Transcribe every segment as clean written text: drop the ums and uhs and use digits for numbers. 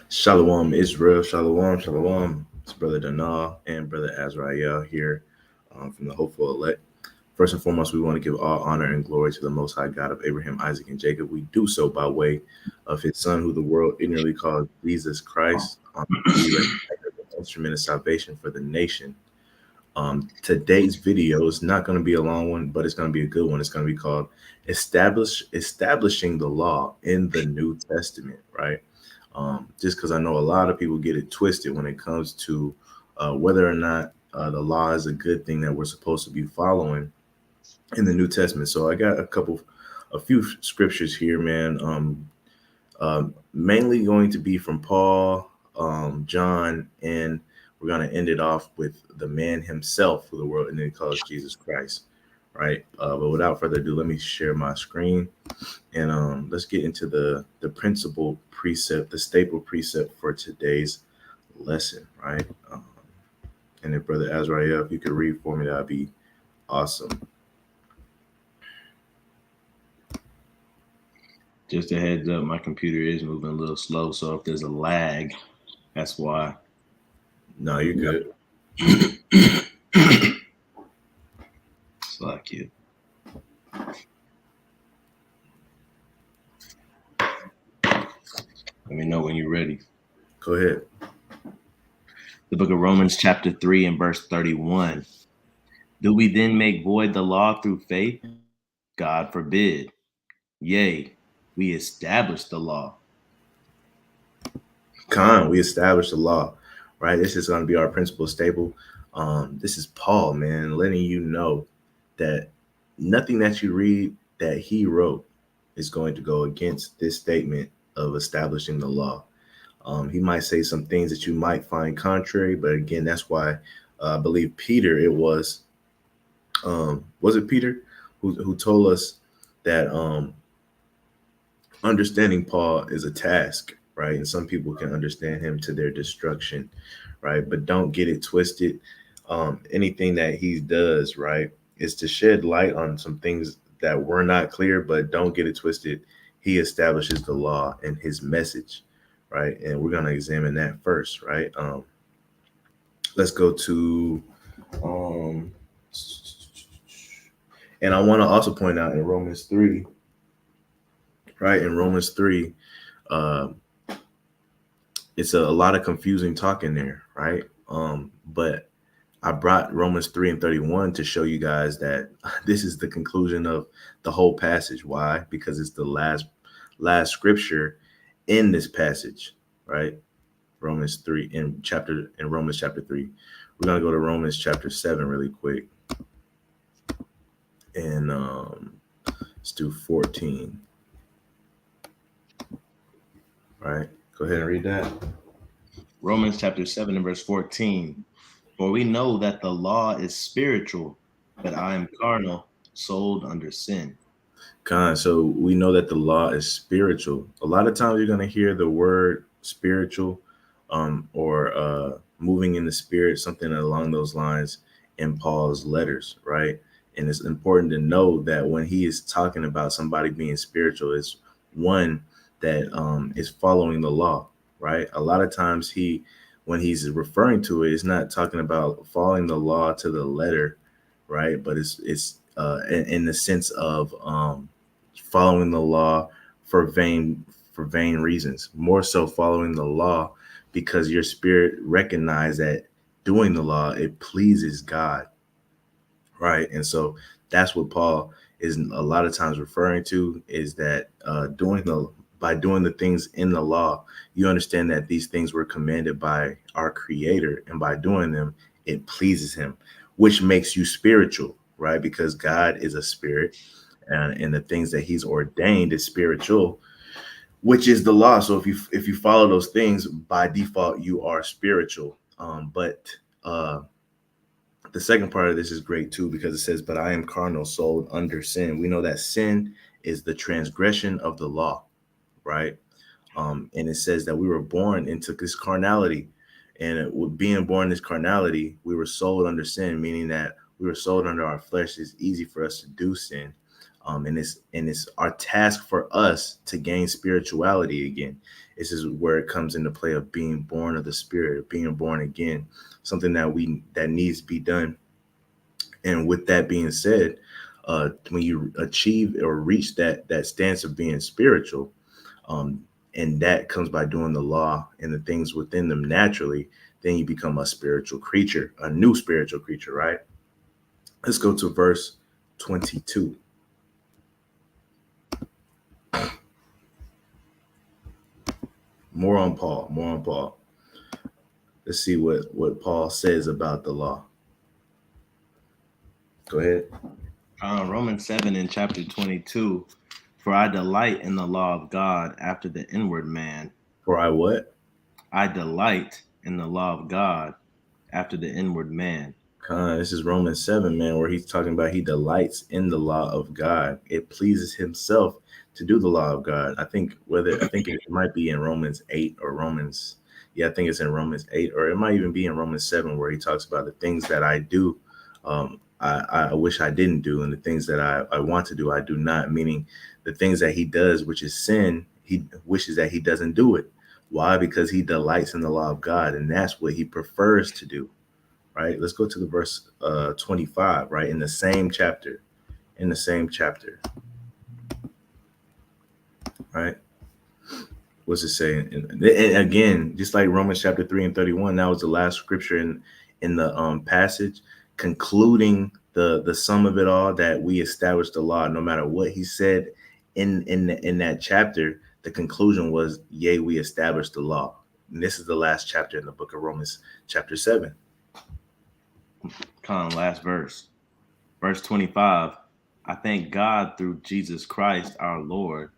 Shalom Israel, Shalom, Shalom. It's Brother Danal and Brother Azrael here from the Hopeful Elect. First and foremost, we want to give all honor and glory to the Most High God of Abraham, Isaac, and Jacob. We do so by way of His Son, who the world ignorantly calls Jesus Christ. We recognize as an instrument of salvation for the nation. Today's video is not going to be a long one, but it's going to be a good one. It's going to be called Establishing the Law in the New Testament, right? Just because I know a lot of people get it twisted when it comes to whether or not the law is a good thing that we're supposed to be following in the New Testament. So I got a few scriptures here, man. Mainly going to be from Paul, John, and we're going to end it off with the man himself who the world and then calls Jesus Christ, right? But without further ado, let me share my screen and let's get into the principal precept, the staple precept for today's lesson, right? And if Brother Azrael, if you could read for me, that'd be awesome. Just a heads up, my computer is moving a little slow, so if there's a lag, that's why. No, you're good. Slack you. Let me know when you're ready. Go ahead. The book of Romans, chapter 3, and verse 31. Do we then make void the law through faith? God forbid. Yea, we establish the law. We established the law, right? This is going to be our principal staple. This is Paul, man, letting you know that nothing that you read that he wrote is going to go against this statement of establishing the law. He might say some things that you might find contrary, but again, that's why I believe Peter, was it Peter who told us that understanding Paul is a task, right? And some people can understand him to their destruction, right? But don't get it twisted. Anything that he does, right, is to shed light on some things that were not clear, but don't get it twisted. He establishes the law and his message, right? And we're gonna examine that first, right? Let's go to um and I want to also point out in Romans 3, right? In Romans 3, uh, it's a lot of confusing talk in there, right? But I brought Romans 3 and 31 to show you guys that this is the conclusion of the whole passage. Why? Because it's the last scripture in this passage, right? Romans 3 in Romans chapter 3. We're gonna go to Romans chapter 7 really quick. And let's do 14. Right. Go ahead and read that. Romans chapter 7 and verse 14. For we know that the law is spiritual, but I am carnal, sold under sin. So we know that the law is spiritual. A lot of times you're going to hear the word spiritual or moving in the spirit, something along those lines in Paul's letters, right? And it's important to know that when he is talking about somebody being spiritual, it's one that is following the law, right? A lot of times when he's referring to it, it's not talking about following the law to the letter, right? But in the sense of following the law for vain reasons, more so following the law because your spirit recognize that doing the law it pleases God, right? And so that's what Paul is a lot of times referring to, is that by doing the things in the law, you understand that these things were commanded by our creator, and by doing them it pleases him, which makes you spiritual, right? Because God is a spirit, and the things that he's ordained is spiritual, which is the law. So if you follow those things by default, you are spiritual. But the second part of this is great too, because it says, but I am carnal, sold under sin. We know that sin is the transgression of the law, right? And it says that we were born into this carnality, and with being born in this carnality, we were sold under sin, meaning that we were sold under our flesh. It's easy for us to do sin. And it's our task for us to gain spirituality again. This is where it comes into play of being born of the Spirit, being born again, something that needs to be done. And with that being said, when you achieve or reach that stance of being spiritual, and that comes by doing the law and the things within them naturally, then you become a spiritual creature, a new spiritual creature, right? Let's go to verse 22. More on Paul. Let's see what Paul says about the law. Go ahead. Romans 7 in chapter 22. For I delight in the law of God after the inward man. For I what? I delight in the law of God after the inward man. This is Romans 7, man, where he's talking about he delights in the law of God. It pleases himself to do the law of God. I think it might be in Romans 8 or Romans. Yeah, I think it's in Romans 8, or it might even be in Romans 7, where he talks about the things that I do. I wish I didn't do, and the things that I want to do, I do not, meaning the things that he does, which is sin, he wishes that he doesn't do it. Why? Because he delights in the law of God, and that's what he prefers to do. Right? Let's go to the verse 25, right? In the same chapter. Right? What's it saying? And again, just like Romans chapter 3 and 31, that was the last scripture in the passage, concluding the sum of it all, that we established the law. No matter what he said in that chapter, the conclusion was, yea, we established the law. And this is the last chapter in the book of Romans, chapter 7. Last verse. Verse 25. I thank God through Jesus Christ our Lord.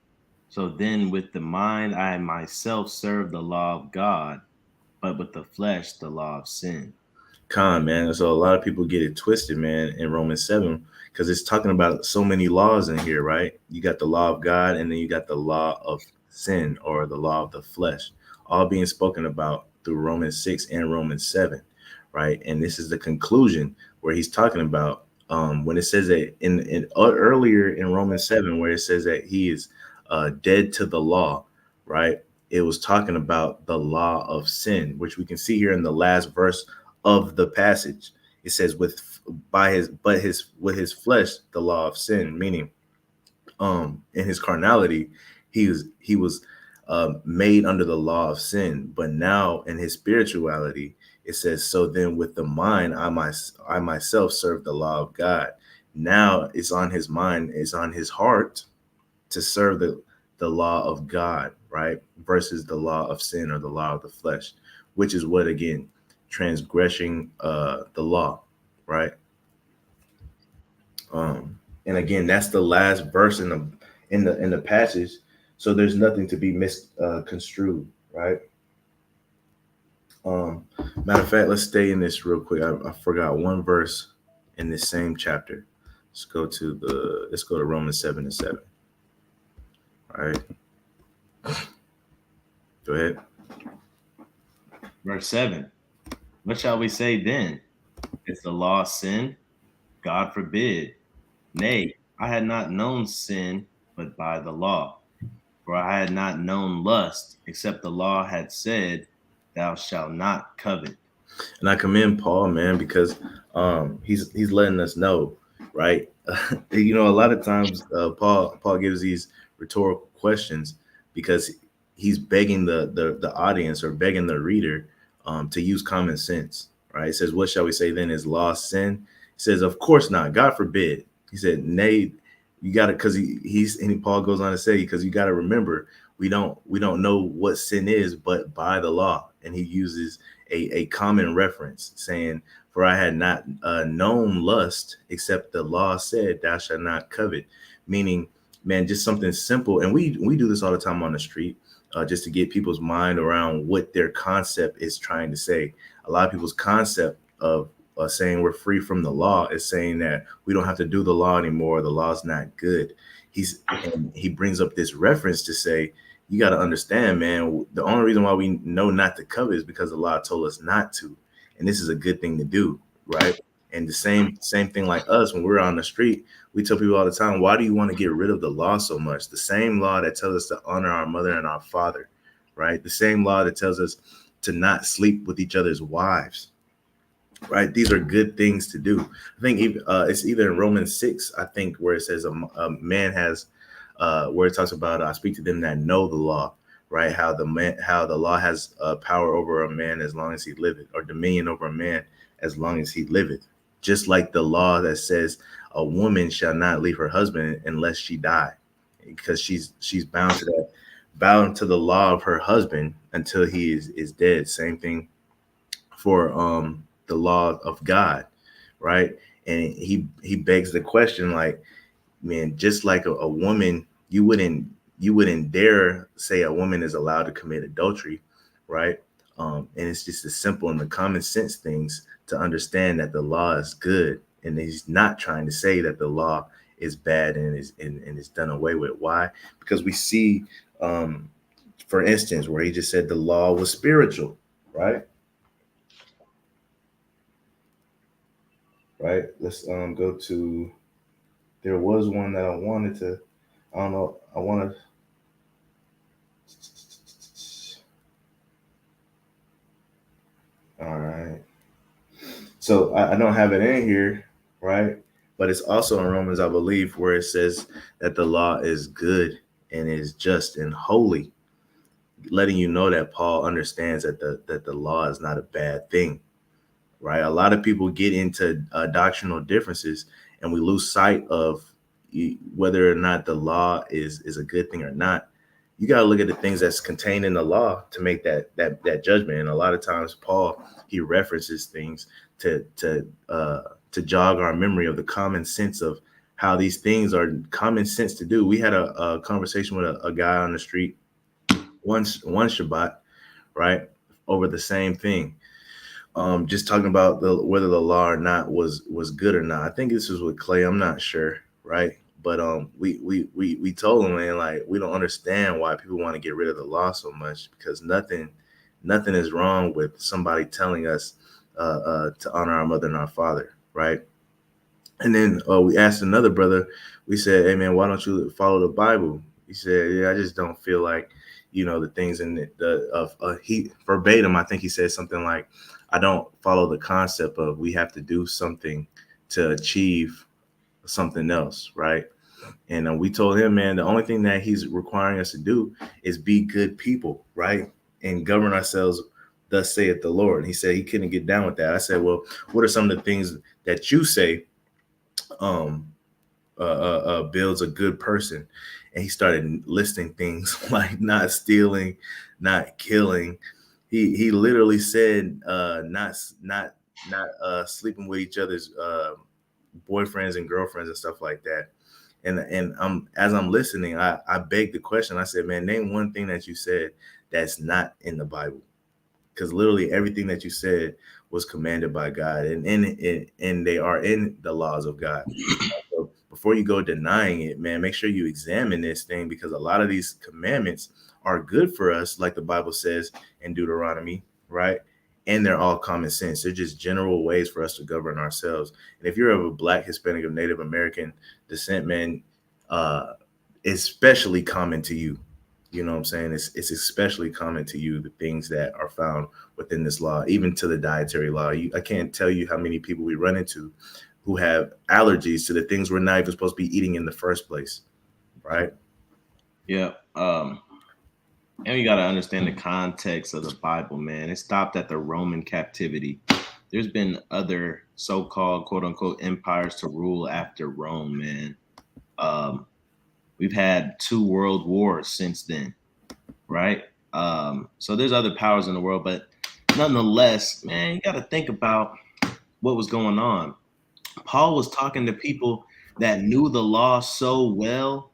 So then with the mind I myself serve the law of God, but with the flesh the law of sin. Man. So a lot of people get it twisted, man, in Romans 7, because it's talking about so many laws in here, right? You got the law of God, and then you got the law of sin, or the law of the flesh, all being spoken about through Romans 6 and Romans 7, right? And this is the conclusion where he's talking about when it says that in earlier in Romans 7, where it says that he is dead to the law, right? It was talking about the law of sin, which we can see here in the last verse of the passage. It says with his flesh the law of sin, meaning in his carnality he was made under the law of sin. But now in his spirituality, it says, so then with the mind I myself serve the law of God. Now it's on his mind, it's on his heart to serve the law of God, right? Versus the law of sin, or the law of the flesh, which is what, again, transgressing the law, right? And again, that's the last verse in the passage, so there's nothing to be misconstrued, right? Matter of fact, let's stay in this real quick. I forgot one verse in this same chapter. Let's go to Romans 7 and 7. All right. Go ahead. Verse 7. What shall we say then? Is the law sin? God forbid. Nay, I had not known sin but by the law. For I had not known lust, except the law had said, thou shalt not covet. And I commend Paul, man, because he's letting us know, right? A lot of times Paul gives these rhetorical questions because he's begging the audience, or begging the reader to use common sense, right? It says, what shall we say then? Is law sin? He says, of course not. God forbid. He said, nay, you got to, because Paul goes on to say, because you got to remember, we don't know what sin is but by the law. And he uses a common reference, saying, for I had not known lust, except the law said, thou shalt not covet. Meaning, man, just something simple. And we do this all the time on the street, just to get people's mind around what their concept is trying to say. A lot of people's concept of saying we're free from the law is saying that we don't have to do the law anymore. The law's not good. He brings up this reference to say, you got to understand, man, the only reason why we know not to covet is because the law told us not to. And this is a good thing to do, right? And the same thing like us when we're on the street, we tell people all the time, why do you want to get rid of the law so much? The same law that tells us to honor our mother and our father, right? The same law that tells us to not sleep with each other's wives, right? These are good things to do. I think even, it's either in Romans 6, I think, where it says a man has, where it talks about, I speak to them that know the law, right? How the law has power over a man as long as he liveth, or dominion over a man as long as he liveth. Just like the law that says a woman shall not leave her husband unless she die, because she's bound to the law of her husband until he is dead. Same thing for the law of God, right? And he begs the question, like, man, just like a woman, you wouldn't dare say a woman is allowed to commit adultery, right? And it's just the simple and the common sense things to understand that the law is good, and he's not trying to say that the law is bad and is done away with. Why? Because we see, for instance, where he just said the law was spiritual, right? Right. Let's go to. There was one that I wanted to. I don't know. I want to. All right. So I don't have it in here, right? But it's also in Romans, I believe, where it says that the law is good and is just and holy, letting you know that Paul understands that the law is not a bad thing, right? A lot of people get into doctrinal differences, and we lose sight of whether or not the law is a good thing or not. You got to look at the things that's contained in the law to make that judgment. And a lot of times, Paul, he references things to jog our memory of the common sense of how these things are common sense to do. We had a conversation with a guy on the street one Shabbat, right, over the same thing, just talking about whether the law or not was good or not. I think this was with Clay. I'm not sure, right? But we told him, man, like, we don't understand why people want to get rid of the law so much, because nothing is wrong with somebody telling us to honor our mother and our father, right? And then we asked another brother. We said, hey man, why don't you follow the Bible? He said, yeah, I just don't feel like, the things in he verbatim, I think he said something like, I don't follow the concept of we have to do something to achieve something else, right? And we told him, man, the only thing that he's requiring us to do is be good people, right? And govern ourselves, thus saith the Lord. And he said he couldn't get down with that. I said, well, what are some of the things that you say um, builds a good person? And he started listing things like not stealing, not killing. He literally said not sleeping with each other's boyfriends and girlfriends and stuff like that. And as I'm listening, I begged the question. I said, man, name one thing that you said that's not in the Bible, because literally everything that you said was commanded by God, and they are in the laws of God. So before you go denying it, man, make sure you examine this thing, because a lot of these commandments are good for us, like the Bible says in Deuteronomy, right? And they're all common sense. They're just general ways for us to govern ourselves. And if you're of a Black, Hispanic, or Native American descent, man, uh, especially common to you. You know what I'm saying? It's especially common to you, the things that are found within this law, even to the dietary law. I can't tell you how many people we run into who have allergies to the things we're not even supposed to be eating in the first place, right? Yeah. And you got to understand the context of the Bible, man. It stopped at the Roman captivity. There's been other so-called quote unquote empires to rule after Rome, man. We've had 2 world wars since then, right? So there's other powers in the world, but nonetheless, man, you got to think about what was going on. Paul was talking to people that knew the law so well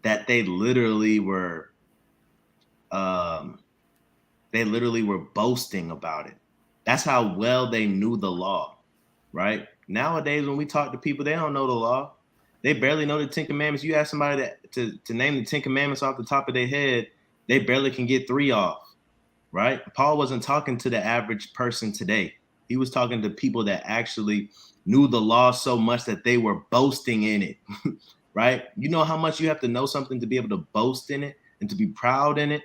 that they literally were boasting about it. That's how well they knew the law, right? Nowadays, when we talk to people, they don't know the law. They barely know the 10 Commandments. You ask somebody to name the 10 Commandments off the top of their head, they barely can get 3 off, right? Paul wasn't talking to the average person today. He was talking to people that actually knew the law so much that they were boasting in it. Right? You know how much you have to know something to be able to boast in it and to be proud in it?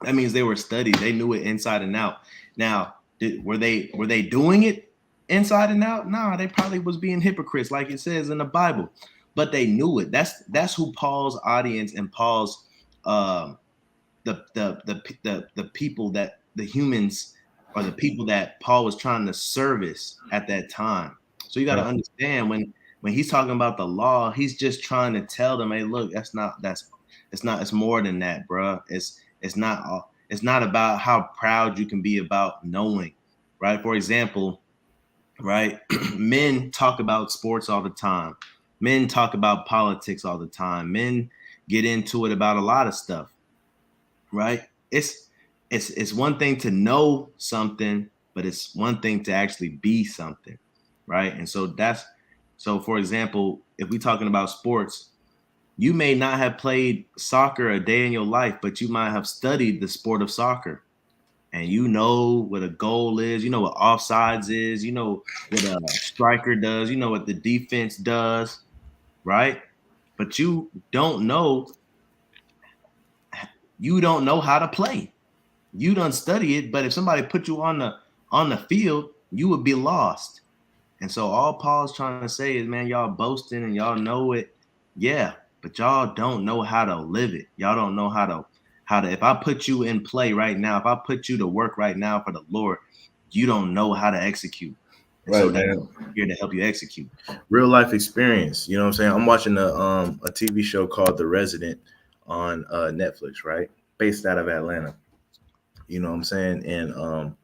That means they were studied. They knew it inside and out. Now, were they doing it inside and out? No, they probably was being hypocrites, like it says in the Bible. But they knew it. That's who Paul's audience and Paul's the people that the humans or the people that Paul was trying to service at that time. So you got to understand when he's talking about the law, he's just trying to tell them, hey, look, it's more than that, bro. It's not about how proud you can be about knowing, right? For example, right? Men talk about sports all the time. Men talk about politics all the time. Men get into it about a lot of stuff, right? It's one thing to know something, but it's one thing to actually be something, right? And so for example, if we're talking about sports, you may not have played soccer a day in your life, but you might have studied the sport of soccer. And you know what a goal is, you know what offsides is, you know what a striker does, you know what the defense does, right? But you don't know how to play. You don't study it, but if somebody put you on the field, you would be lost. And so all Paul's trying to say is, man, y'all boasting and y'all know it. Yeah, but y'all don't know how to live it. Y'all don't know how to if I put you in play right now, if I put you to work right now for the Lord, you don't know how to execute. And Right, so that's man. here to help you execute. Real life experience. You know what I'm saying? I'm watching a TV show called The Resident on Netflix, right? Based out of Atlanta. You know what I'm saying? And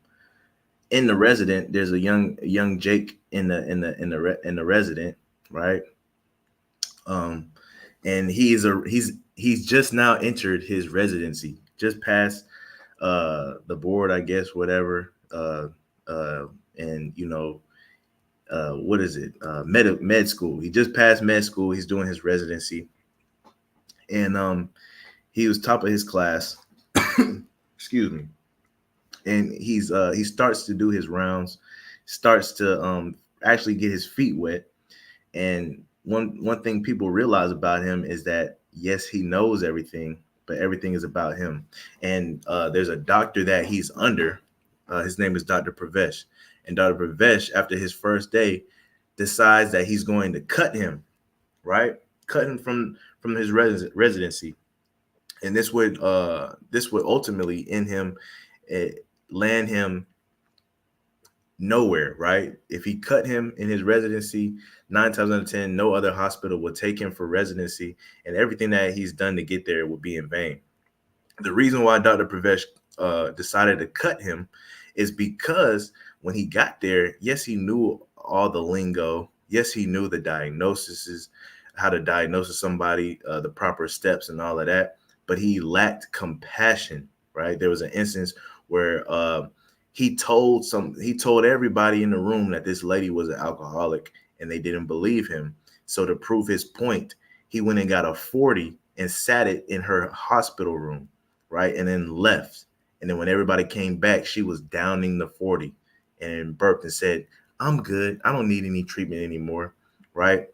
in The Resident, there's a young Jake in the Resident, right? And he's just now entered his residency, just passed the board, I guess, whatever. And you know, what is it? Med school. He just passed med school. He's doing his residency, and he was top of his class. Excuse me. And he starts to do his rounds, starts to actually get his feet wet. And one thing people realize about him is that yes, he knows everything, but everything is about him. And there's a doctor that he's under. His name is Dr. Pravesh. And Dr. Pravesh, after his first day, decides that he's going to cut him, right? Cut him from his residency. And this would ultimately end him, land him nowhere, right? If he cut him in his residency, 9 times out of 10, no other hospital would take him for residency, and everything that he's done to get there would be in vain. The reason why Dr. Pravesh decided to cut him is because when he got there, yes, he knew all the lingo. Yes, he knew the diagnoses, how to diagnose somebody, the proper steps and all of that, but he lacked compassion, right? There was an instance where he told everybody in the room that this lady was an alcoholic, and they didn't believe him. So to prove his point, he went and got a 40 and sat it in her hospital room, right? And then left. And then when everybody came back, she was downing the 40 and burped and said, I'm good. I don't need any treatment anymore, right?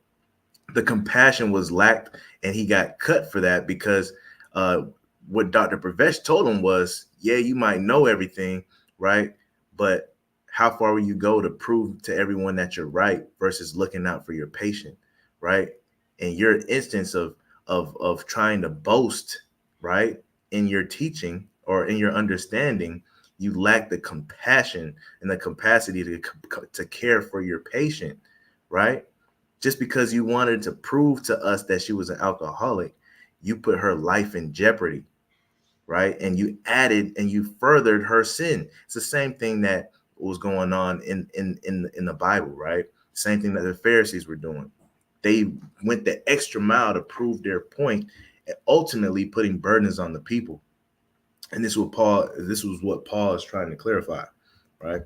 The compassion was lacked, and he got cut for that because what Dr. Pravesh told him was, yeah, you might know everything, right? But how far will you go to prove to everyone that you're right versus looking out for your patient, right? And your instance of trying to boast, right, in your teaching or in your understanding, you lack the compassion and the capacity to care for your patient, right? Just because you wanted to prove to us that she was an alcoholic, you put her life in jeopardy, right? And you added and you furthered her sin. It's the same thing that was going on in the Bible, right? Same thing that the Pharisees were doing. They went the extra mile to prove their point, and ultimately putting burdens on the people. And this was what Paul is trying to clarify, right?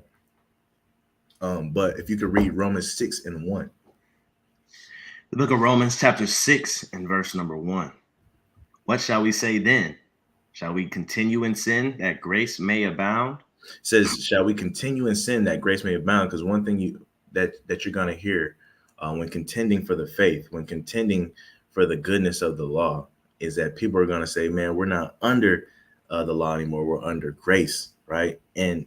But if you could read Romans 6:1. The book of Romans chapter 6 and verse number 1. What shall we say then? Shall we continue in sin that grace may abound? It says, shall we continue in sin that grace may abound? Because one thing that you're going to hear when contending for the faith, when contending for the goodness of the law, is that people are going to say, man, we're not under the law anymore. We're under grace, right? And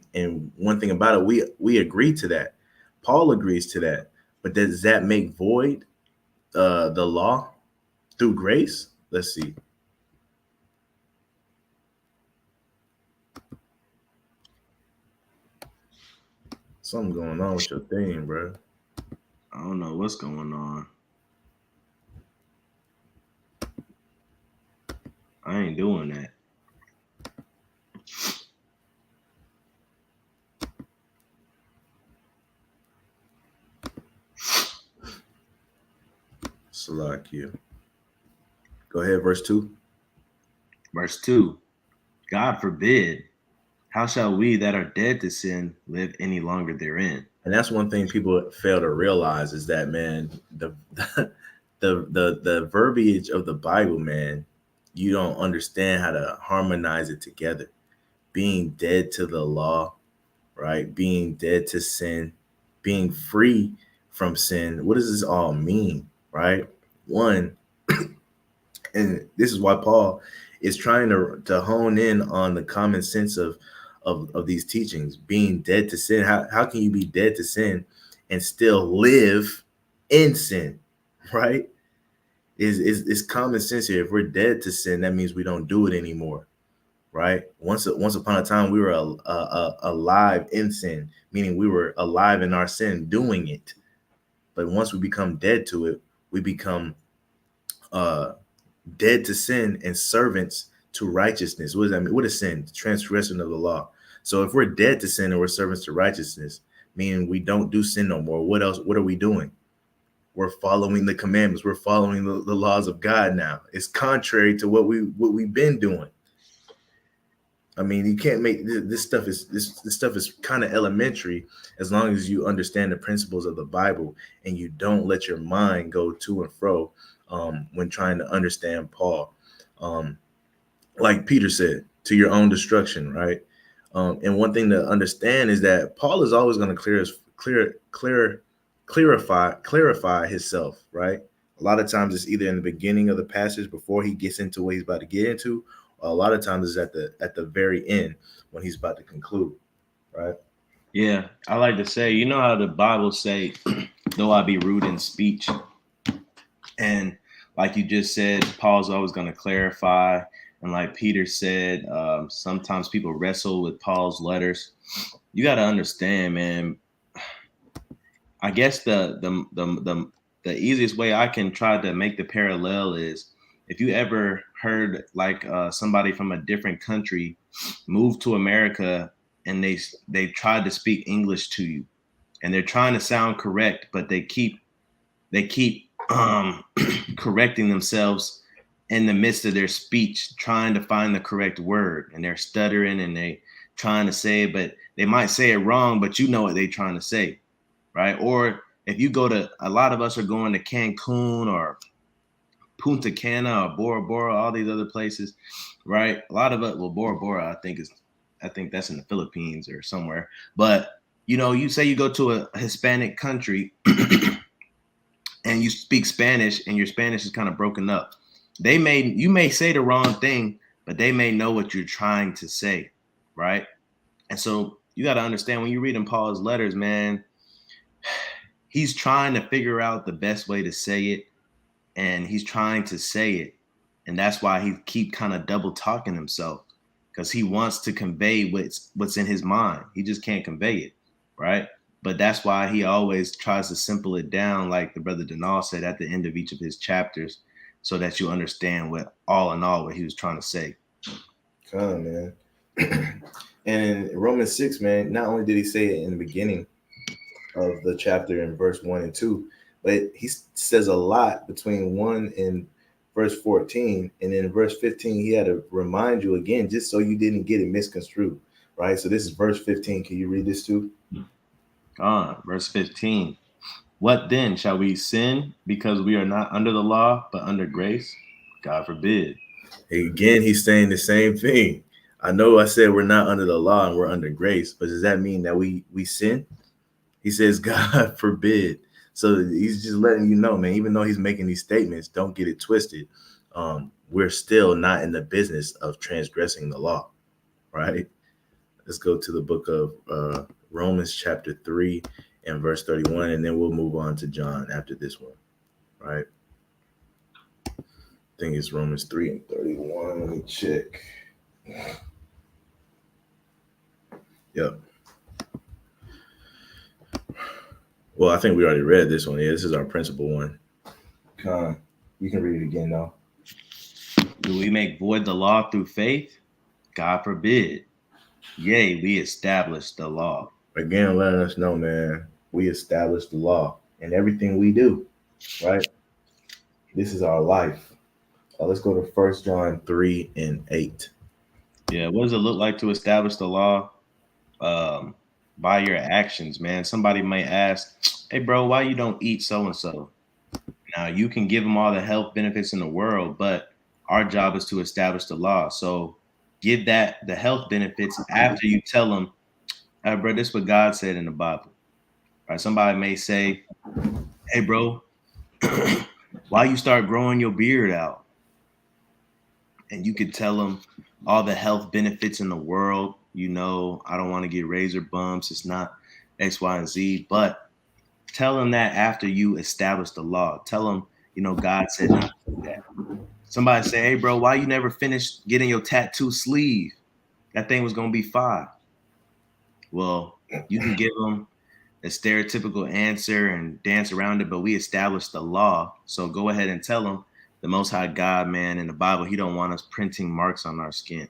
one thing about it, we agree to that. Paul agrees to that. But does that make void the law through grace? Let's see. Something going on with your thing, bro. I don't know what's going on. I ain't doing that. Salakia. Go ahead, verse 2. Verse 2. God forbid. How shall we that are dead to sin live any longer therein? And that's one thing people fail to realize is that, man, the verbiage of the Bible, man, you don't understand how to harmonize it together. Being dead to the law, right? Being dead to sin, being free from sin. What does this all mean, right? One, and this is why Paul is trying to hone in on the common sense of these teachings. Being dead to sin. How can you be dead to sin and still live in sin, right? Is common sense here. If we're dead to sin, that means we don't do it anymore, right? Once upon a time, we were alive in sin, meaning we were alive in our sin doing it. But once we become dead to it, we become dead to sin and servants to righteousness. What does that mean? What is sin? Transgression of the law. So if we're dead to sin and we're servants to righteousness, meaning we don't do sin no more, what else? What are we doing? We're following the commandments. We're following the laws of God now. It's contrary to what we've been doing. I mean, you can't make this stuff is kind of elementary as long as you understand the principles of the Bible and you don't let your mind go to and fro when trying to understand Paul. Like Peter said, to your own destruction, right? And one thing to understand is that Paul is always going to clarify himself, right? A lot of times it's either in the beginning of the passage before he gets into what he's about to get into, or a lot of times it's at the very end when he's about to conclude, right? Yeah, I like to say, you know how the Bible say, though I be rude in speech, and like you just said, Paul's always going to clarify. And like Peter said, sometimes people wrestle with Paul's letters. You got to understand, man. I guess the easiest way I can try to make the parallel is if you ever heard like somebody from a different country move to America and they tried to speak English to you, and they're trying to sound correct, but they keep correcting themselves in the midst of their speech, trying to find the correct word, and they're stuttering and they trying to say it, but they might say it wrong, but you know what they're trying to say, right? Or if you go to, a lot of us are going to Cancun or Punta Cana or Bora Bora, all these other places, right? A lot of it, well, Bora Bora, I think that's in the Philippines or somewhere. But you know, you say you go to a Hispanic country and you speak Spanish and your Spanish is kind of broken up. You may say the wrong thing, but they may know what you're trying to say, right? And so you got to understand when you're reading Paul's letters, man, he's trying to figure out the best way to say it, and he's trying to say it. And that's why he keep kind of double talking himself, because he wants to convey what's in his mind. He just can't convey it, right? But that's why he always tries to simple it down, like the brother Denal said at the end of each of his chapters, so that you understand what he was trying to say. Come on, man. And in Romans 6, man, not only did he say it in the beginning of the chapter in verse 1 and 2, but he says a lot between 1 and verse 14. And then in verse 15, he had to remind you again, just so you didn't get it misconstrued, right? So this is verse 15. Can you read this too? Verse 15. What then? Shall we sin because we are not under the law, but under grace? God forbid. Again, he's saying the same thing. I know I said we're not under the law and we're under grace, but does that mean that we sin? He says, God forbid. So he's just letting you know, man, even though he's making these statements, don't get it twisted. We're still not in the business of transgressing the law, right? Let's go to the book of Romans chapter 3 and verse 31, and then we'll move on to John after this one, right? I think it's Romans 3 and 31. Let me check. Yep. Well, I think we already read this one. Yeah, this is our principal one. You can read it again, though. Do we make void the law through faith? God forbid. Yea, we establish the law. Again, letting us know, man, we establish the law in everything we do, right? This is our life. Let's go to 1 John 3 and 8. Yeah, what does it look like to establish the law? By your actions, man. Somebody might ask, hey, bro, why you don't eat so-and-so? Now, you can give them all the health benefits in the world, but our job is to establish the law. So give the health benefits after you tell them, hey, bro, this is what God said in the Bible. Right? Somebody may say, hey, bro, why you start growing your beard out? And you could tell them all the health benefits in the world. You know, I don't want to get razor bumps. It's not X, Y, and Z. But tell them that after you establish the law. Tell them, you know, God said not to do that. Somebody say, hey, bro, why you never finished getting your tattoo sleeve? That thing was going to be 5. Well, you can give them a stereotypical answer and dance around it, but we established the law. So go ahead and tell them the Most High God, man, in the Bible, he don't want us printing marks on our skin,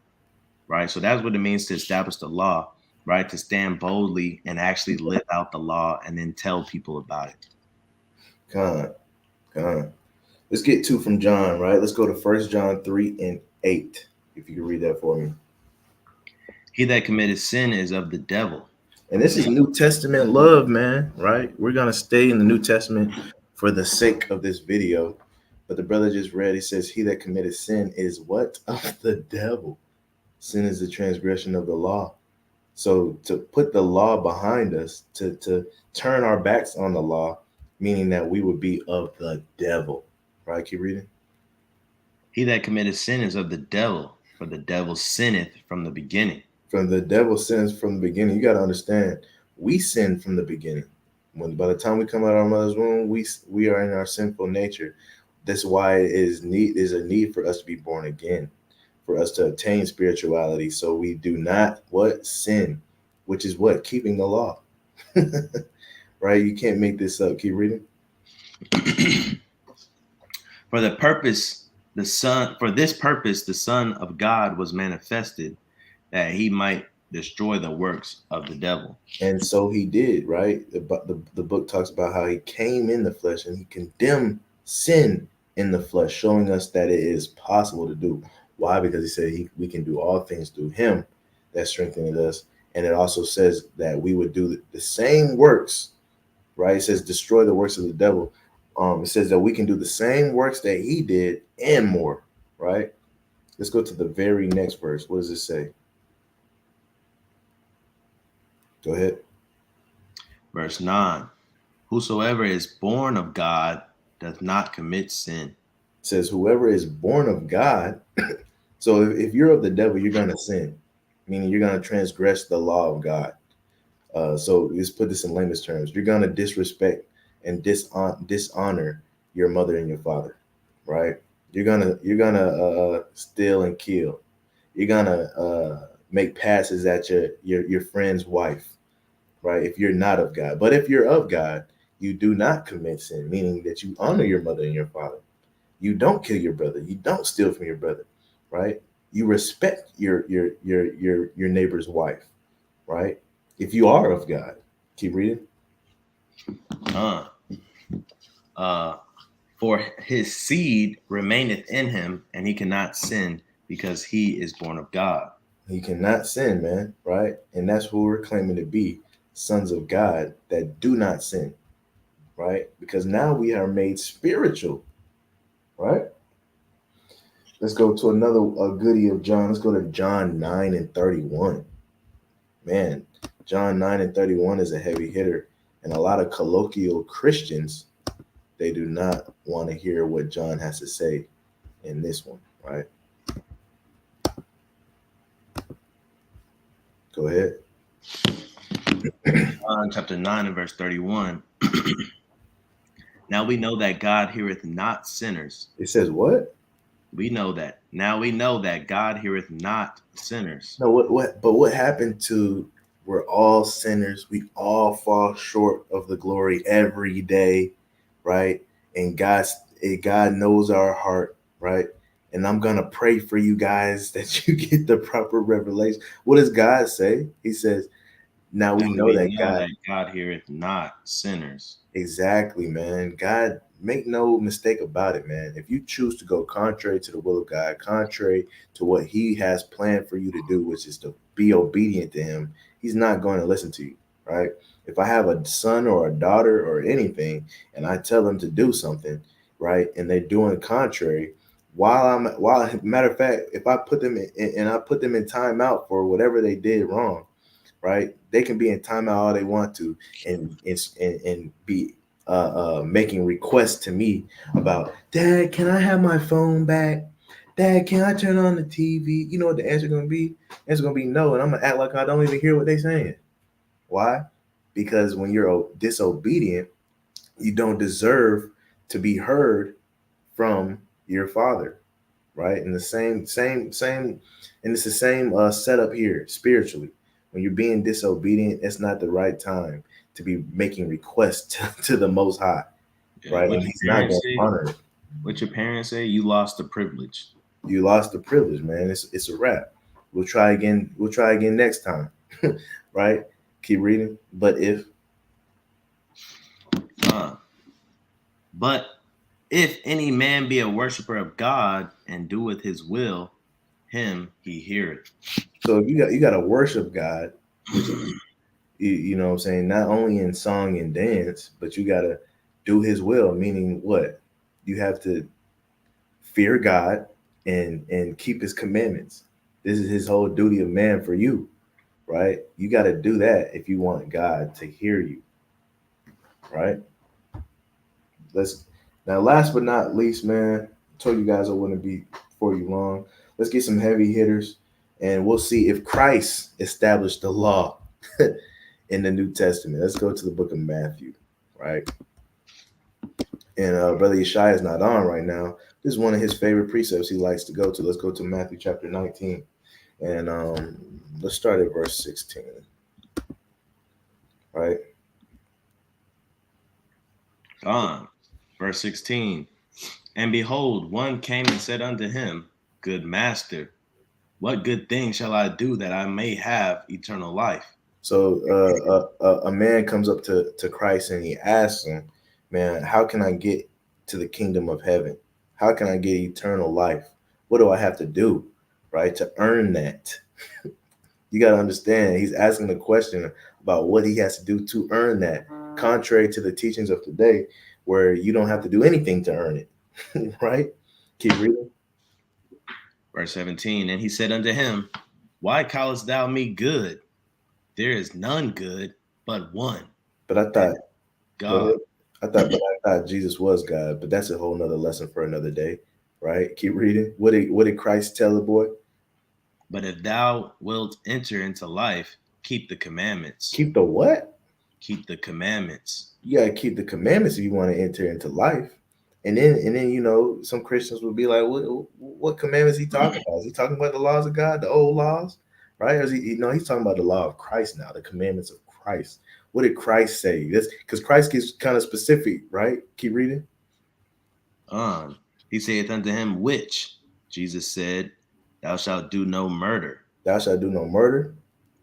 right? So that's what it means to establish the law, right? To stand boldly and actually live out the law and then tell people about it. Let's get 2 from John, right? Let's go to 1 John 3 and 8, if you can read that for me. He that committed sin is of the devil. And this is New Testament love, man, right? We're going to stay in the New Testament for the sake of this video. But the brother just read, he says, he that committed sin is what? Of the devil. Sin is the transgression of the law. So to put the law behind us, to turn our backs on the law, meaning that we would be of the devil, right? Keep reading. He that committed sin is of the devil, for the devil sinneth from the beginning. From the devil sins from the beginning. You got to understand, we sin from the beginning. By the time we come out of our mother's womb, we are in our sinful nature. That's why it is a need for us to be born again, for us to attain spirituality. So we do not sin, which is what? Keeping the law. Right? You can't make this up. Keep reading. For this purpose, the Son of God was manifested, that he might destroy the works of the devil. And so he did, right? The book talks about how he came in the flesh and he condemned sin in the flesh, showing us that it is possible to do. Why? Because he said we can do all things through him that strengthened us. And it also says that we would do the same works, right? It says destroy the works of the devil. It says that we can do the same works that he did and more, right? Let's go to the very next verse. What does it say? Go ahead. Verse 9. Whosoever is born of God does not commit sin. It says whoever is born of God. So if you're of the devil, you're going to sin, meaning you're going to transgress the law of God. So let's put this in layman's terms. You're going to disrespect and dishonor your mother and your father, right? You're gonna steal and kill. You're gonna make passes at your friend's wife, right? If you're not of God. But if you're of God, you do not commit sin, meaning that you honor your mother and your father. You don't kill your brother. You don't steal from your brother, right? You respect your neighbor's wife, right? If you are of God. Keep reading. For his seed remaineth in him, and he cannot sin because he is born of God. He cannot sin, man, right? And that's who we're claiming to be, sons of God that do not sin, right? Because now we are made spiritual, right? Let's go to another goodie of John. Let's go to John 9 and 31. Man, John 9 and 31 is a heavy hitter. And a lot of colloquial Christians, they do not want to hear what John has to say in this one, right? Go ahead. John chapter 9 and verse 31. Now we know that God heareth not sinners. It says what? We know that. Now we know that God heareth not sinners. No, what happened to we're all sinners. We all fall short of the glory every day, right? And God knows our heart, right? And I'm gonna pray for you guys that you get the proper revelation. What does God say? He says, now we know that God heareth not sinners. Exactly, man. God, make no mistake about it, man. If you choose to go contrary to the will of God, contrary to what He has planned for you to do, which is to be obedient to Him, He's not going to listen to you, right? If I have a son or a daughter or anything, and I tell them to do something, right, and they're doing contrary, while matter of fact, if I put them in and I put them in timeout for whatever they did wrong, right? They can be in timeout all they want to and be making requests to me about, Dad, can I have my phone back? Dad, can I turn on the TV? You know what the answer going to be? The answer going to be no, and I'm going to act like I don't even hear what they're saying. Why? Because when you're disobedient, you don't deserve to be heard from your father, right? And the same, and it's the same setup here spiritually. When you're being disobedient, it's not the right time to be making requests to the Most High, right? And He's not going to honor it. What your parents say, you lost the privilege. You lost the privilege, man. It's a wrap. We'll try again. We'll try again next time, right? Keep reading. But if any man be a worshiper of God and doeth His will, him He heareth. So if you got to worship God, which is, you know what I'm saying, not only in song and dance, but you got to do His will, meaning what? You have to fear God and keep His commandments. This is His whole duty of man for you, right? You got to do that if you want God to hear you, right? Now, last but not least, man, I told you guys I wouldn't be for you long. Let's get some heavy hitters, and we'll see if Christ established the law in the New Testament. Let's go to the book of Matthew, right? And Brother Yeshaya is not on right now. This is one of his favorite precepts he likes to go to. Let's go to Matthew chapter 19, and let's start at verse 16, right? Verse 16. And behold, one came and said unto him, Good master, what good thing shall I do that I may have eternal life? So a man comes up to Christ and he asks him, man, how can I get to the kingdom of heaven? How can I get eternal life? What do I have to do, right, to earn that? You got to understand, he's asking the question about what he has to do to earn that, contrary to the teachings of today, where you don't have to do anything to earn it, right? Keep reading. Verse 17, and he said unto him, Why callest thou me good? There is none good but one. But I thought God. I thought Jesus was God, but that's a whole nother lesson for another day, right? Keep reading. What did Christ tell the boy? But if thou wilt enter into life, keep the commandments. Keep the what? Keep the commandments. You gotta keep the commandments if you want to enter into life. And then you know, some Christians will be like, what commandments he talking about? Is he talking about the laws of God, the old laws? Right? Or is he, he's talking about the law of Christ now, the commandments of Christ. What did Christ say? That's because Christ gets kind of specific, right? Keep reading. He saith unto him, which? Jesus said, Thou shalt do no murder. Thou shalt do no murder.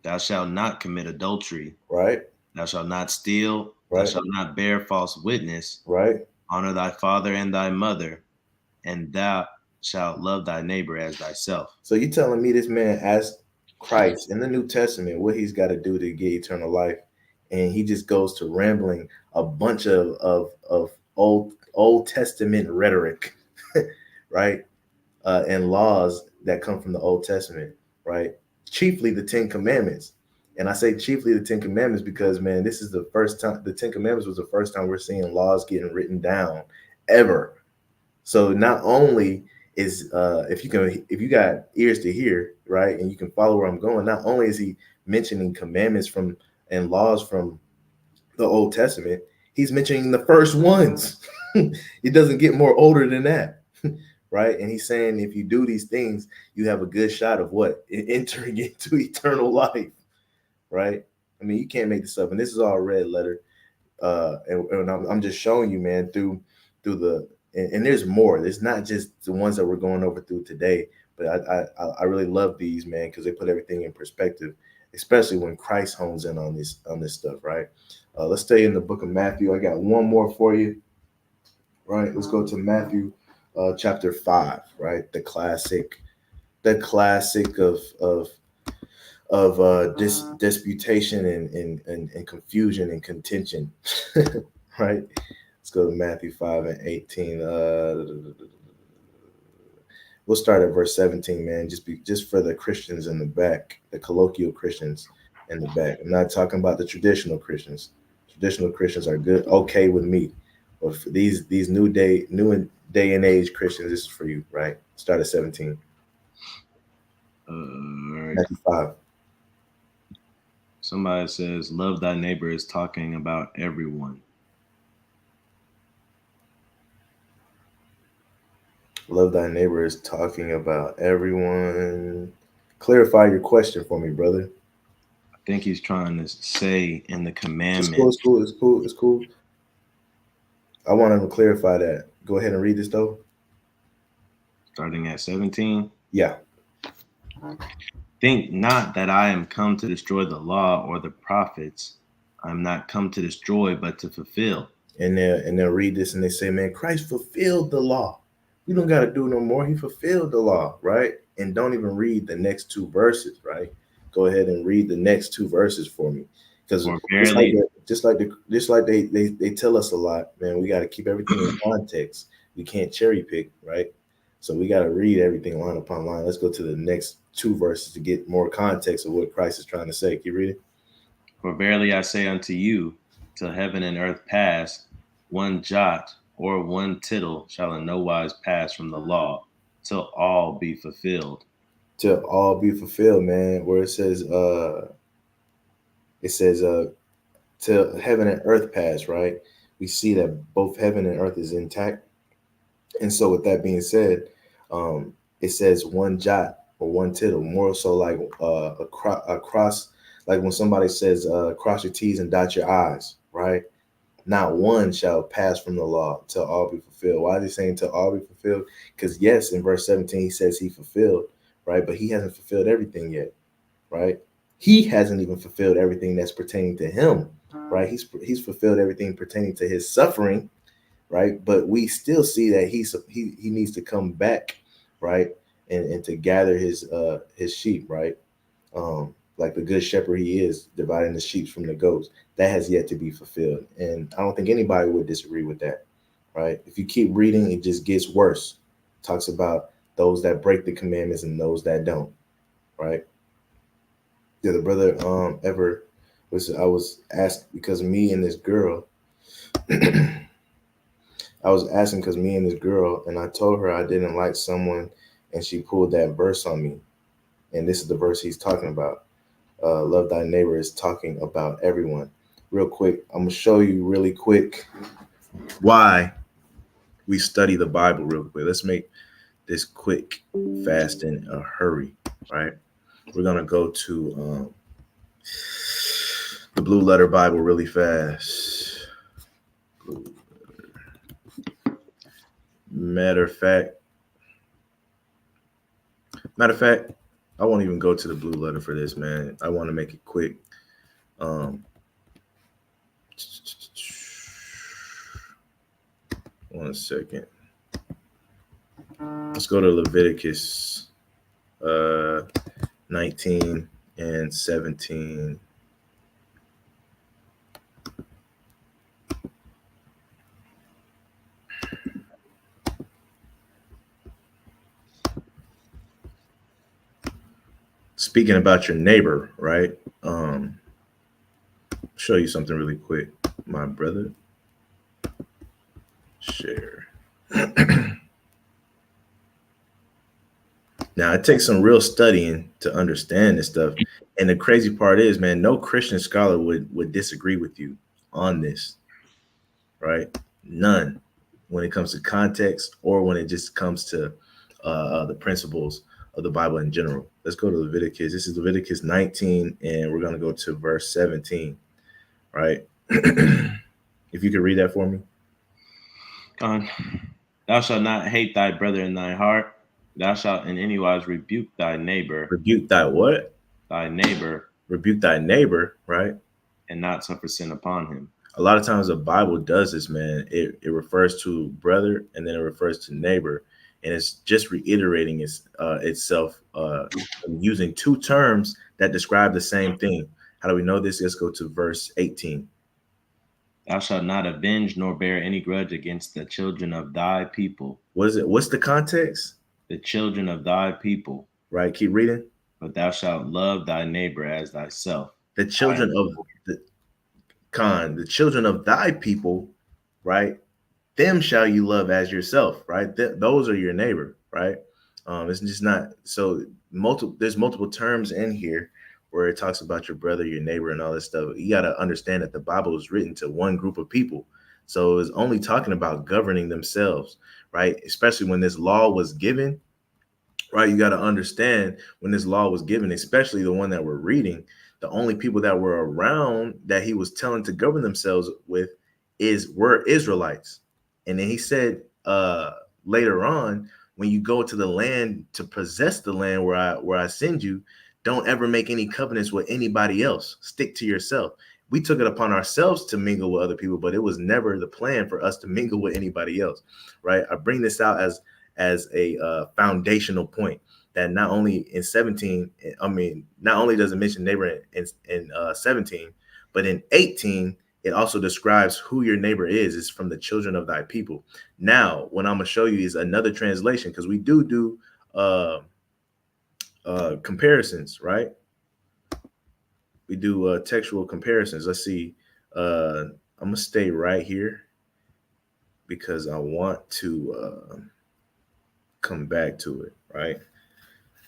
Thou shalt not commit adultery. Right. Thou shalt not steal. Right. Thou shalt not bear false witness. Right. Honor thy father and thy mother, and thou shalt love thy neighbor as thyself. So you telling me this man asked Christ in the New Testament what he's got to do to get eternal life, and he just goes to rambling a bunch of Old Testament rhetoric, right? and laws that come from the Old Testament, right? Chiefly the Ten Commandments. And I say chiefly the Ten Commandments because, man, this is the first time the Ten Commandments was the first time we're seeing laws getting written down ever. So not only is if you got ears to hear, right, and you can follow where I'm going, not only is he mentioning commandments from and laws from the Old Testament, he's mentioning the first ones. It doesn't get more older than that. Right? And he's saying if you do these things, you have a good shot of what? Entering into eternal life. Right? I mean, you can't make this up. And this is all red letter. And I'm just showing you, man, through the and there's more. It's not just the ones that we're going over through today, but I really love these, man, because they put everything in perspective, especially when Christ hones in on this stuff, right? Let's stay in the book of Matthew. I got one more for you, right? Let's go to Matthew chapter 5, right? The classic of disputation and confusion and contention, right? Let's go to Matthew 5 and 18. We'll start at verse 17, man. Just for the Christians in the back, the colloquial Christians in the back. I'm not talking about the traditional Christians. Traditional Christians are good, okay with me. But for these new day and age Christians, this is for you, right? Start at 17. Matthew 5. Somebody says, love thy neighbor is talking about everyone. Love thy neighbor is talking about everyone. Clarify your question for me, brother. I think he's trying to say in the commandment. It's cool. I want him to clarify that. Go ahead and read this, though. Starting at 17. Yeah. Think not that I am come to destroy the law or the prophets. I am not come to destroy, but to fulfill. And they'll read this and they say, man, Christ fulfilled the law. You don't got to do no more. He fulfilled the law, right? And don't even read the next two verses, right? Go ahead and read the next two verses for me. Because just like they tell us a lot, man, we got to keep everything in context. We can't cherry pick, right? So we got to read everything line upon line. Let's go to the next two verses to get more context of what Christ is trying to say. Can you read it? For verily I say unto you, till heaven and earth pass, one jot or one tittle shall in no wise pass from the law, till all be fulfilled. Till all be fulfilled, man. Where it says till heaven and earth pass, right? We see that both heaven and earth is intact. And so with that being said, it says one jot or one tittle, more so like a cross, like when somebody says cross your T's and dot your I's, right? Not one shall pass from the law till all be fulfilled. Why is he saying till all be fulfilled? Because yes, in verse 17, he says he fulfilled, right? But he hasn't fulfilled everything yet, right? He hasn't even fulfilled everything that's pertaining to him, right? He's fulfilled everything pertaining to his suffering, right? But we still see that he needs to come back, right? And to gather his sheep, right? Like the good shepherd he is, dividing the sheep from the goats. That has yet to be fulfilled. And I don't think anybody would disagree with that, right? If you keep reading, it just gets worse. It talks about those that break the commandments and those that don't, right? Yeah, the brother I was asked because me and this girl, I was asking because me and this girl, and I told her I didn't like someone, and she pulled that verse on me. And this is the verse he's talking about. Love thy neighbor is talking about everyone. Real quick, I'm going to show you really quick why we study the Bible real quick. Let's make this quick, fast, in a hurry, right? We're going to go to the Blue Letter Bible really fast. Matter of fact, I won't even go to the Blue Letter for this, man. I want to make it quick. 1 second. Let's go to Leviticus 19 and 17. speaking about your neighbor, right? Show you something really quick, my brother. Share. Now it takes some real studying to understand this stuff. And the crazy part is, man, no Christian scholar would disagree with you on this, right? None, when it comes to context or when it just comes to the principles of the Bible in general. Let's go to Leviticus. This is Leviticus 19, and we're going to go to verse 17, right? If you could read that for me. God, thou shalt not hate thy brother in thy heart. Thou shalt in any wise rebuke thy neighbor. Rebuke thy what? Thy neighbor. Rebuke thy neighbor, right? And not suffer sin upon him. A lot of times the Bible does this, man. It refers to brother and then it refers to neighbor. And it's just reiterating itself using two terms that describe the same thing. How do we know this? Let's go to verse 18. Thou shalt not avenge nor bear any grudge against the children of thy people. What is it? What's the context? The children of thy people. Right. Keep reading. But thou shalt love thy neighbor as thyself. The children of the children of thy people, right? Them shall you love as yourself, right? Those are your neighbor, right? It's just not so multiple. There's multiple terms in here where it talks about your brother, your neighbor, and all this stuff. You got to understand that the Bible was written to one group of people, so it's only talking about governing themselves, right? Especially when this law was given, right? You got to understand when this law was given, especially the one that we're reading. The only people that were around that he was telling to govern themselves with were Israelites. And then he said later on, when you go to the land to possess the land where I send you, don't ever make any covenants with anybody else. Stick to yourself. We took it upon ourselves to mingle with other people, but it was never the plan for us to mingle with anybody else, right? I bring this out as a foundational point. That not only in 17, not only does it mention neighbor in 17, but in 18, it also describes who your neighbor is. It's from the children of thy people. Now, what I'm going to show you is another translation, because we do comparisons, right? We do textual comparisons. Let's see. I'm going to stay right here because I want to come back to it, right?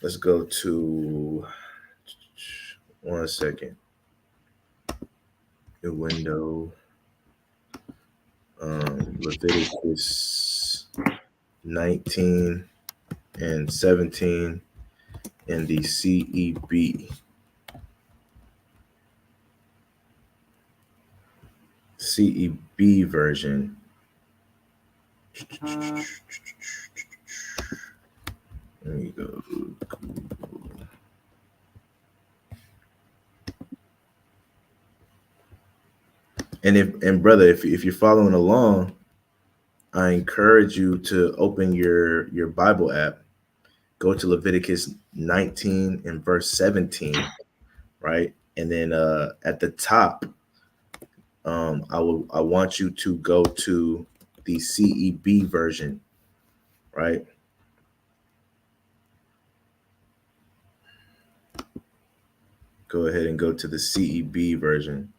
Let's go to 1 second. New window. Leviticus 19 and 17 in the CEB. CEB version. There you go. And brother, if you're following along, I encourage you to open your Bible app, go to Leviticus 19 and verse 17, right? And then at the top, I want you to go to the CEB version, right? Go ahead and go to the CEB version.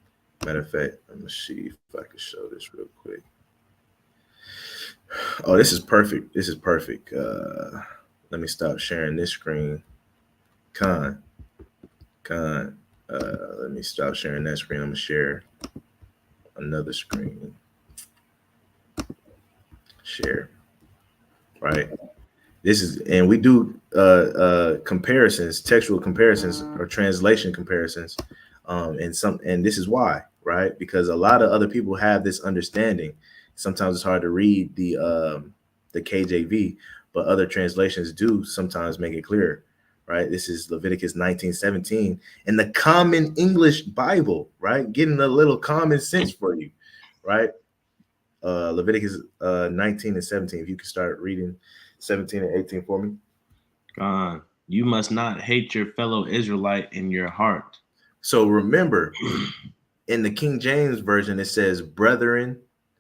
Matter of fact, let me see if I can show this real quick. Oh, this is perfect. This is perfect. Let me stop sharing this screen. Let me stop sharing that screen. I'm gonna share another screen. Share. Right. This is, and we do comparisons, textual comparisons or translation comparisons. And this is why, right? Because a lot of other people have this understanding. Sometimes it's hard to read the KJV, but other translations do sometimes make it clearer, right? This is Leviticus 19:17 in the Common English Bible, right? Getting a little common sense for you, right? Leviticus 19 and 17. If you could start reading 17 and 18 for me. God, you must not hate your fellow Israelite in your heart. So remember, in the King James Version, it says brethren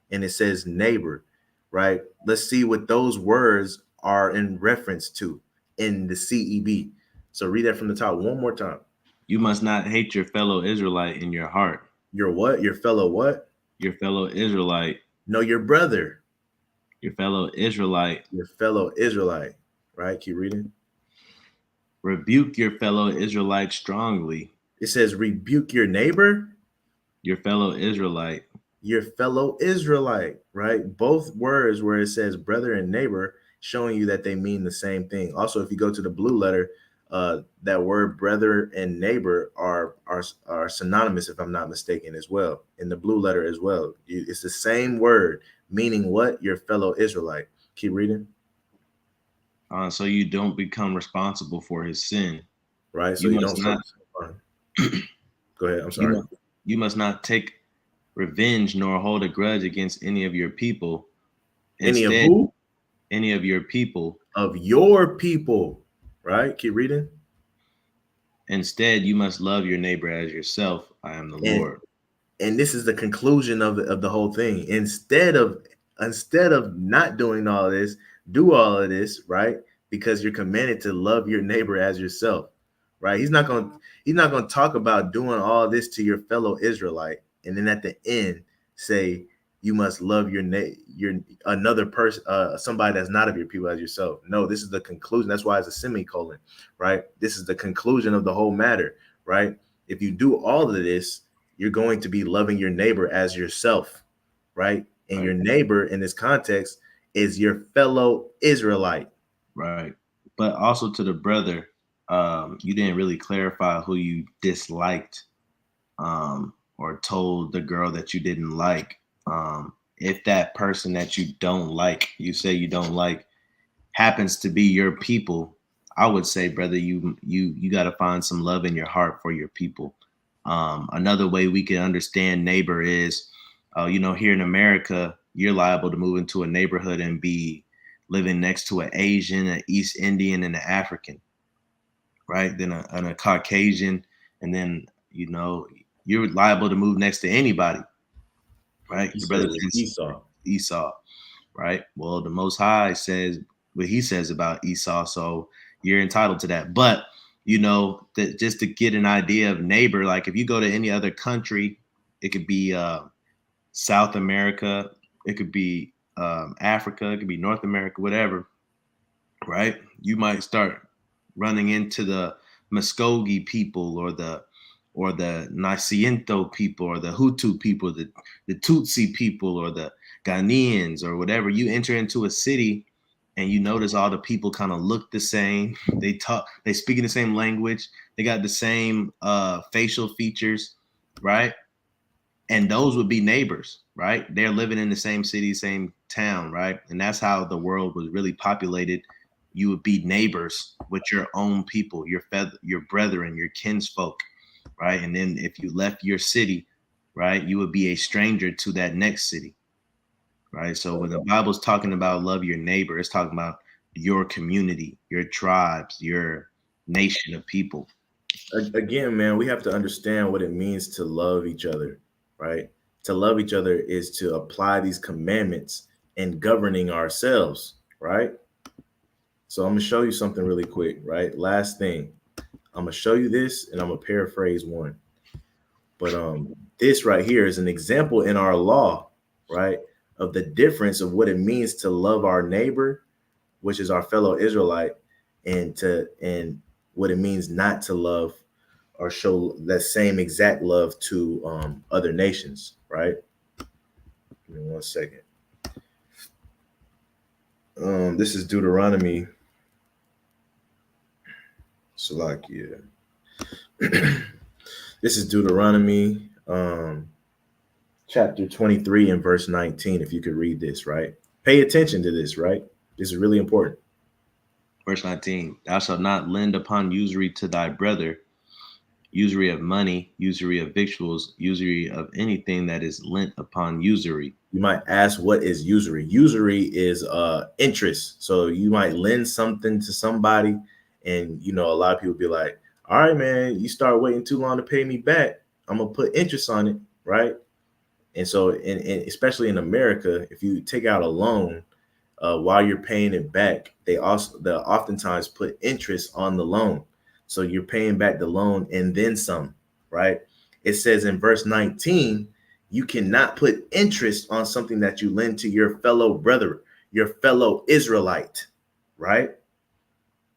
and it says neighbor, right? Let's see what those words are in reference to in the CEB. So read that from the top one more time. You must not hate your fellow Israelite in your heart. Your what? Your fellow what? Your fellow Israelite. No, your brother. Your fellow Israelite. Your fellow Israelite. Right? Keep reading. Rebuke your fellow Israelite strongly. It says rebuke your neighbor. Your fellow Israelite. Your fellow Israelite, right? Both words where it says brother and neighbor, showing you that they mean the same thing. Also, if you go to the blue letter, that word brother and neighbor are synonymous, if I'm not mistaken, as well, in the blue letter as well. It's the same word, meaning what? Your fellow Israelite. Keep reading. So you don't become responsible for his sin. Right. So you don't not. Go ahead. I'm sorry. You must not take revenge nor hold a grudge against any of your people. Instead, any of who? Any of your people. Of your people. Right. Keep reading. Instead, you must love your neighbor as yourself. I am the Lord. And this is the conclusion of the whole thing. Instead of not doing all this, do all of this, right? Because you're commanded to love your neighbor as yourself, right? He's not going to talk about doing all this to your fellow Israelite, and then at the end say you must love your another person, somebody that's not of your people as yourself. No, this is the conclusion. That's why it's a semicolon, right? This is the conclusion of the whole matter, right? If you do all of this, you're going to be loving your neighbor as yourself, right? And your neighbor in this context is your fellow Israelite. Right. But also to the brother, you didn't really clarify who you disliked or told the girl that you didn't like. If that person that you don't like, you say you don't like, happens to be your people, I would say, brother, you got to find some love in your heart for your people. Another way we can understand neighbor is, here in America, you're liable to move into a neighborhood and be living next to an Asian, an East Indian, and an African, right? Then a Caucasian, and then, you're liable to move next to anybody, right? Your brother is Esau, right? Well, the Most High says what he says about Esau, so you're entitled to that. But just to get an idea of neighbor, like if you go to any other country, it could be South America, it could be Africa, it could be North America, whatever, right? You might start running into the Muskogee people or the Nasiento people or the Hutu people, the Tutsi people or the Ghanaians or whatever. You enter into a city and you notice all the people kind of look the same. They speak in the same language. They got the same facial features, right? And those would be neighbors, right? They're living in the same city, same town, right? And that's how the world was really populated. You would be neighbors with your own people, your brethren, your kinsfolk, right? And then if you left your city, right, you would be a stranger to that next city, right? So when the Bible's talking about love your neighbor, it's talking about your community, your tribes, your nation of people. Again, man, we have to understand what it means to love each other, right? To love each other is to apply these commandments and governing ourselves, right? So I'm going to show you something really quick, right? Last thing. I'm going to show you this and I'm going to paraphrase one. But this right here is an example in our law, right, of the difference of what it means to love our neighbor, which is our fellow Israelite, and what it means not to love or show that same exact love to other nations, right? Give me 1 second. This is Deuteronomy. Salakia. This is Deuteronomy chapter 23 and verse 19. If you could read this, right? Pay attention to this, right? This is really important. Verse 19, thou shalt not lend upon usury to thy brother, usury of money, usury of victuals, usury of anything that is lent upon usury. You might ask, what is usury? Usury is interest. So you might lend something to somebody, and a lot of people be like, all right, man, you start waiting too long to pay me back, I'm gonna put interest on it, right? And so, and especially in America, if you take out a loan, while you're paying it back, they'll oftentimes put interest on the loan. So you're paying back the loan and then some, right? It says in verse 19, you cannot put interest on something that you lend to your fellow brother, your fellow Israelite, right?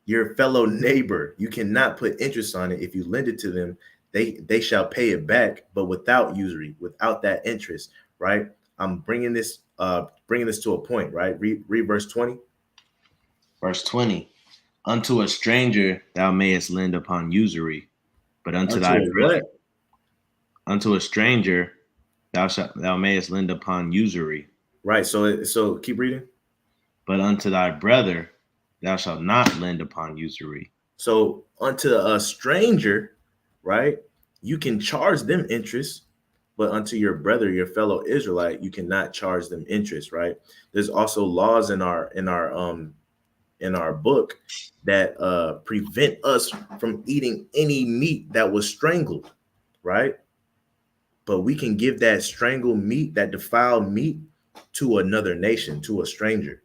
Your fellow neighbor. You cannot put interest on it. If you lend it to them, they shall pay it back, but without usury, without that interest, right? I'm bringing this to a point, right? Read verse 20. Verse 20. Unto a stranger thou mayest lend upon usury, but unto thy brother, unto a stranger thou mayest lend upon usury. Right. So keep reading. But unto thy brother thou shalt not lend upon usury. So unto a stranger, right, you can charge them interest, but unto your brother, your fellow Israelite, you cannot charge them interest, right? There's also laws in our book that prevent us from eating any meat that was strangled, right? But we can give that strangled meat, that defiled meat, to another nation, to a stranger,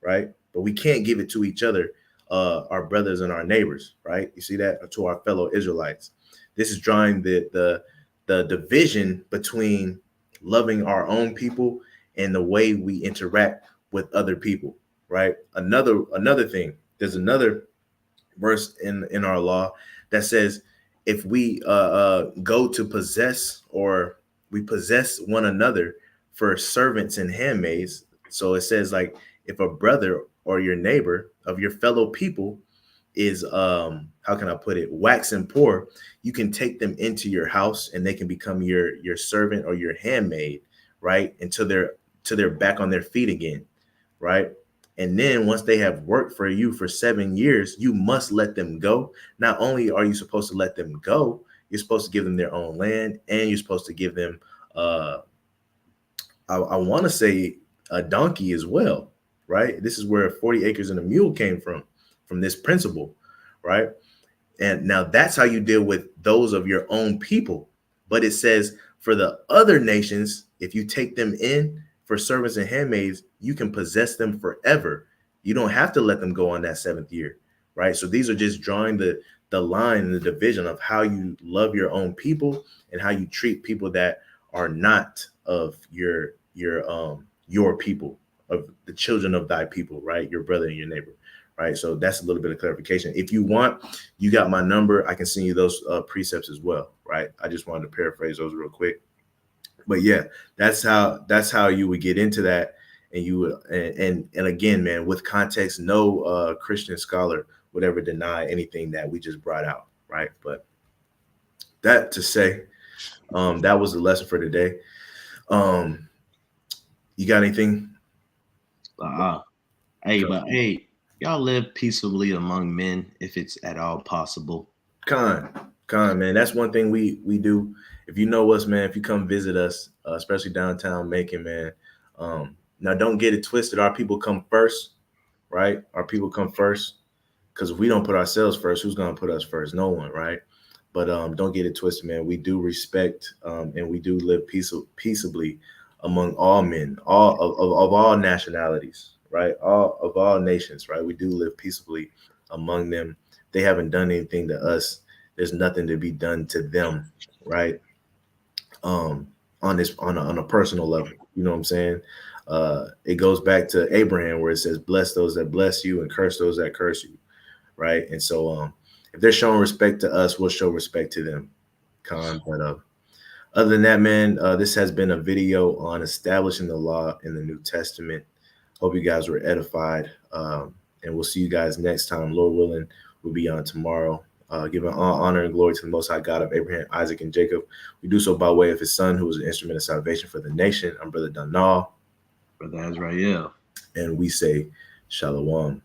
right? But we can't give it to each other, our brothers and our neighbors, right? You see that? To our fellow Israelites. This is drawing the division between loving our own people and the way we interact with other people, right? Another thing, there's another verse in our law that says if we go to possess, or we possess one another for servants and handmaids. So it says, like, if a brother or your neighbor of your fellow people is how can I put it, waxing poor, you can take them into your house and they can become your servant or your handmaid, right? Until they're back on their feet again, right? And then once they have worked for you for 7 years, you must let them go. Not only are you supposed to let them go, you're supposed to give them their own land, and you're supposed to give them I want to say a donkey as well, right? This is where 40 acres and a mule came from this principle, right? And now that's how you deal with those of your own people. But it says for the other nations, if you take them in for servants and handmaids, you can possess them forever. You don't have to let them go on that 7th year, right? So these are just drawing the line and the division of how you love your own people and how you treat people that are not of your people, of the children of thy people, right? Your brother and your neighbor, right? So that's a little bit of clarification. If you want, you got my number. I can send you those precepts as well, right? I just wanted to paraphrase those real quick. But yeah, that's how you would get into that. And you would, and again, man, with context, no Christian scholar would ever deny anything that we just brought out, right? But that to say, that was the lesson for today. You got anything? Hey, y'all live peaceably among men if it's at all possible. Con, man. That's one thing we do. If you know us, man, if you come visit us, especially downtown Macon, man. Now don't get it twisted. Our people come first, right? Our people come first, because if we don't put ourselves first, who's going to put us first? No one, right? But don't get it twisted, man. We do respect and we do live peaceably among all men, all of all nationalities, right? All of all nations, right? We do live peaceably among them. They haven't done anything to us. There's nothing to be done to them, right? On a personal level, you know what I'm saying? It goes back to Abraham, where it says, "Bless those that bless you, and curse those that curse you," right? And so, if they're showing respect to us, we'll show respect to them. But other than that, man, this has been a video on establishing the law in the New Testament. Hope you guys were edified, and we'll see you guys next time. Lord willing, we'll be on tomorrow. Giving all honor and glory to the Most High God of Abraham, Isaac, and Jacob. We do so by way of his son, who was an instrument of salvation for the nation. I'm Brother Donal. Brother Azrael. And we say Shalom.